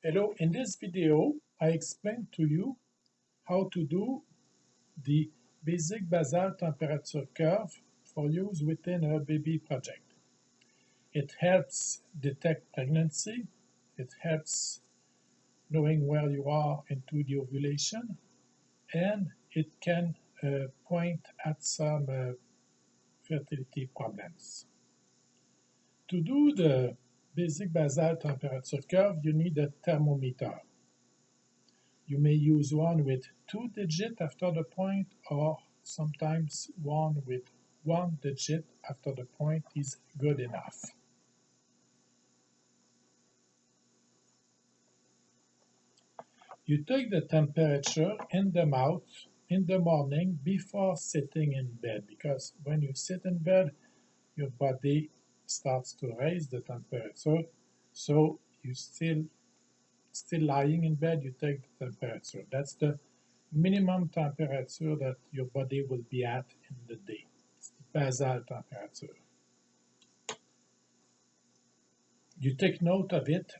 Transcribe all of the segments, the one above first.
Hello, in this video I explain to you how to do the basic basal temperature curve for use within a baby project. It helps detect pregnancy, it helps knowing where you are into the ovulation, and it can point at some fertility problems. To do the basic basal temperature curve, you need a thermometer. You may use one with 2 digits after the point, or sometimes one with 1 digit after the point is good enough. You take the temperature in the mouth in the morning before sitting in bed, because when you sit in bed, your body starts to raise the temperature. So you still lying in bed, you take the temperature. That's the minimum temperature that your body will be at in the day. It's the basal temperature. You take note of it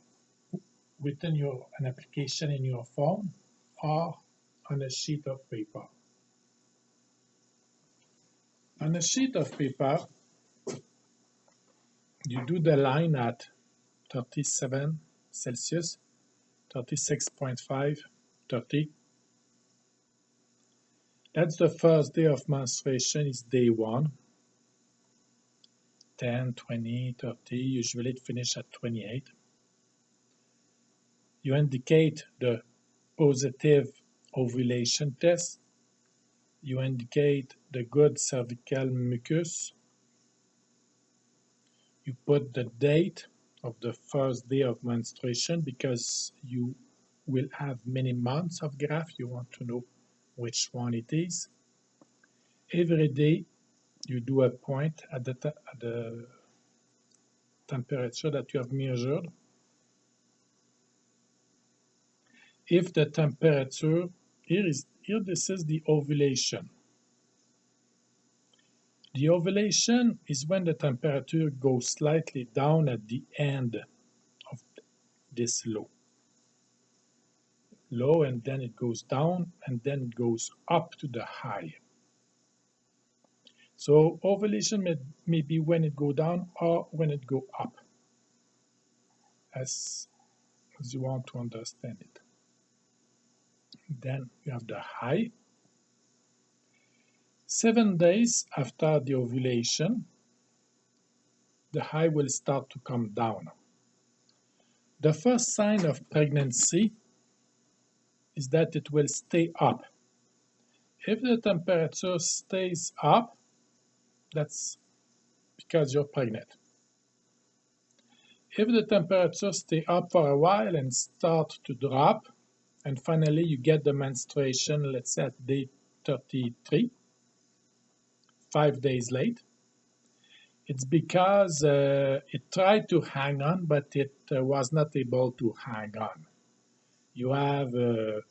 within an application in your phone or on a sheet of paper. On a sheet of paper, you do the line at 37 Celsius, 36.5, 30. That's the first day of menstruation, is day 1. 10, 20, 30, usually it finishes at 28. You indicate the positive ovulation test. You indicate the good cervical mucus. You put the date of the first day of menstruation because you will have many months of graph. You want to know which one it is. Every day you do a point at the temperature that you have measured. If the temperature, this is the ovulation. The ovulation is when the temperature goes slightly down at the end of this low, and then it goes down, and then it goes up to the high. So ovulation may be when it go down or when it go up, as you want to understand it. Then you have the high. 7 days after the ovulation, the high will start to come down. The first sign of pregnancy is that it will stay up. If the temperature stays up, that's because you're pregnant. If the temperature stays up for a while and start to drop, and finally you get the menstruation, let's say at day 33, 5 days late, it's because it tried to hang on, but it was not able to hang on. You have a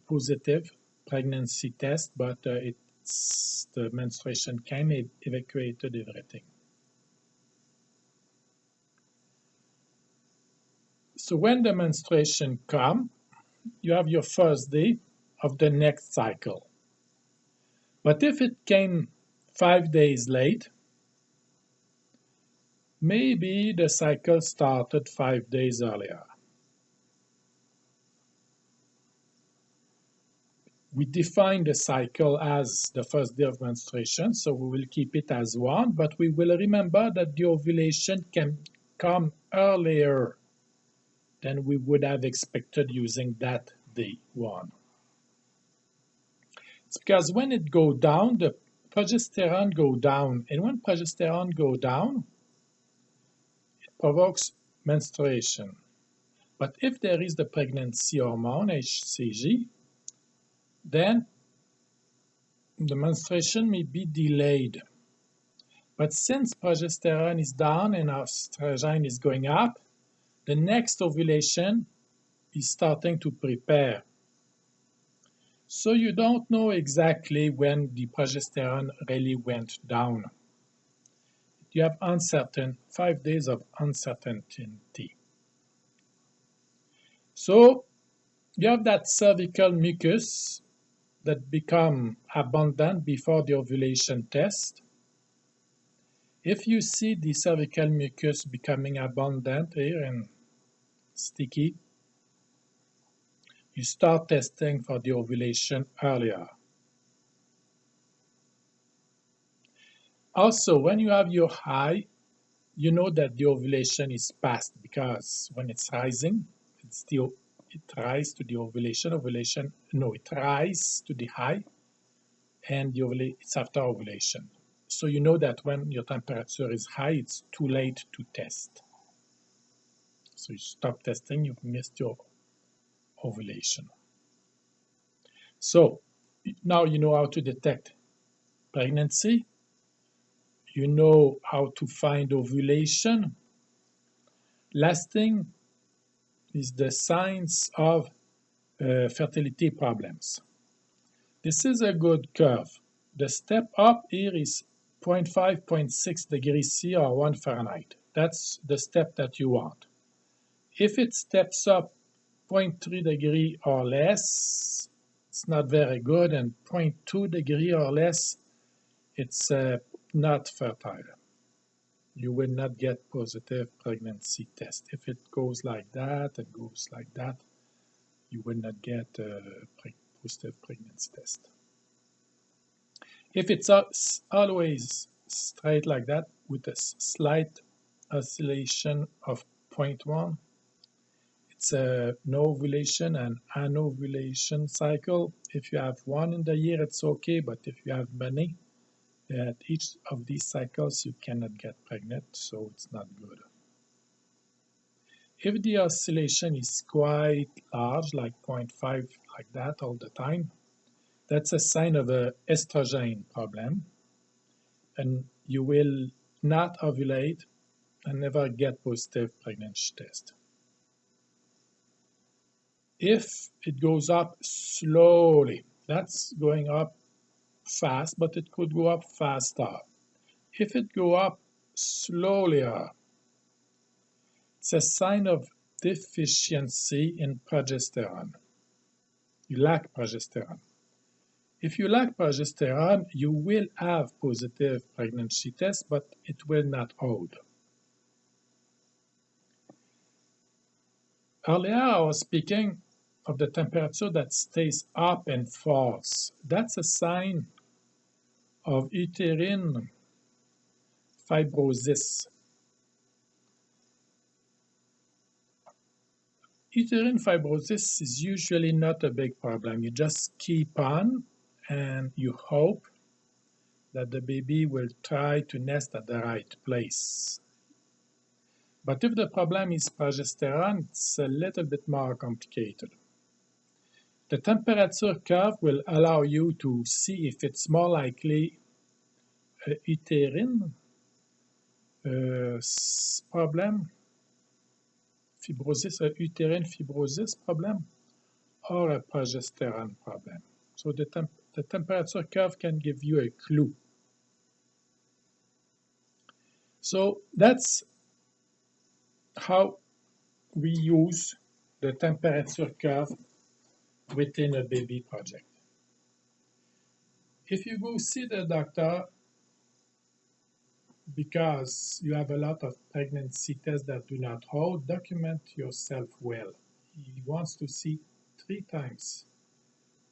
positive pregnancy test, but the menstruation came, evacuated everything. So when the menstruation comes, you have your first day of the next cycle. But if it came 5 days late, maybe the cycle started 5 days earlier. We define the cycle as the first day of menstruation, so we will keep it as 1, but we will remember that the ovulation can come earlier than we would have expected using that day 1. It's because when it go down, the progesterone go down, and when progesterone go down, it provokes menstruation. But if there is the pregnancy hormone, HCG, then the menstruation may be delayed. But since progesterone is down and estrogen is going up, the next ovulation is starting to prepare. So you don't know exactly when the progesterone really went down. You have 5 days of uncertainty. So you have that cervical mucus that become abundant before the ovulation test. If you see the cervical mucus becoming abundant here and sticky, you start testing for the ovulation earlier. Also, when you have your high, you know that the ovulation is past because when it's rising, it rises to the ovulation, no, it rises to the high and it's after ovulation. So you know that when your temperature is high, it's too late to test. So you stop testing, you've missed your ovulation. So now you know how to detect pregnancy. You know how to find ovulation. Last thing is the signs of fertility problems. This is a good curve. The step up here is 0.5, 0.6 degrees C or 1 Fahrenheit. That's the step that you want. If it steps up 0.3 degree or less, it's not very good, and 0.2 degree or less, it's not fertile. You will not get positive pregnancy test. If it goes like that and goes like that, you will not get a positive pregnancy test. If it's always straight like that with a slight oscillation of 0.1, it's a no ovulation and anovulation cycle. If you have one in the year, it's okay, but if you have many, at each of these cycles, you cannot get pregnant, so it's not good. If the oscillation is quite large, like 0.5, like that all the time, that's a sign of an estrogen problem, and you will not ovulate and never get positive pregnancy test. If it goes up slowly, that's going up fast, but it could go up faster. If it go up slowly, it's a sign of deficiency in progesterone. You lack progesterone. If you lack progesterone, you will have positive pregnancy test, but it will not hold. Earlier, I was speaking of the temperature that stays up and falls. That's a sign of uterine fibrosis. Uterine fibrosis is usually not a big problem. You just keep on and you hope that the baby will try to nest at the right place. But if the problem is progesterone, it's a little bit more complicated. The temperature curve will allow you to see if it's more likely a uterine problem, fibrosis, a uterine fibrosis problem, or a progesterone problem. So the temperature curve can give you a clue. So that's how we use the temperature curve within a baby project. If you go see the doctor because you have a lot of pregnancy tests that do not hold, document yourself well. He wants to see 3 times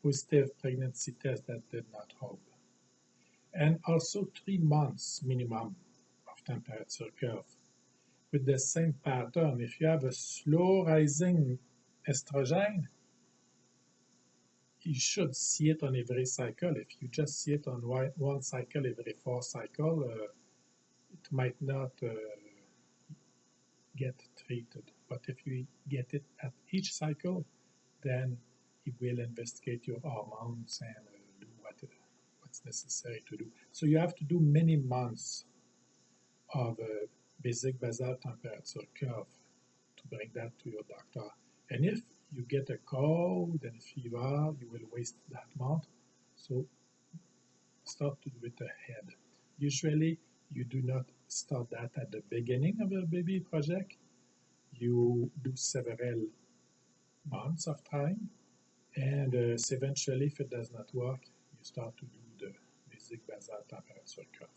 positive pregnancy tests that did not hold. And also 3 months minimum of temperature curve with the same pattern. If you have a slow rising estrogen, you should see it on every cycle. If you just see it on one cycle every 4 cycles, it might not get treated. But if you get it at each cycle, then he will investigate your hormones and do what's necessary to do. So you have to do many months of a basic basal temperature curve to bring that to your doctor. And if you get a cold and fever, you will waste that month. So start to do it ahead. Usually, you do not start that at the beginning of a baby project. You do several months of time, and eventually, if it does not work, you start to do the basic basal temperature curve.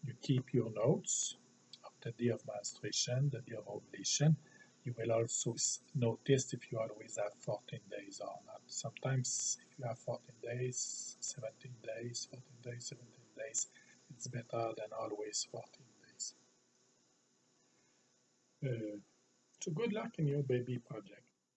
You keep your notes of the day of menstruation, the day of ovulation. You will also notice if you always have 14 days or not. Sometimes if you have 14 days, 17 days, 14 days, 17 days, it's better than always 14 days. So good luck in your baby project.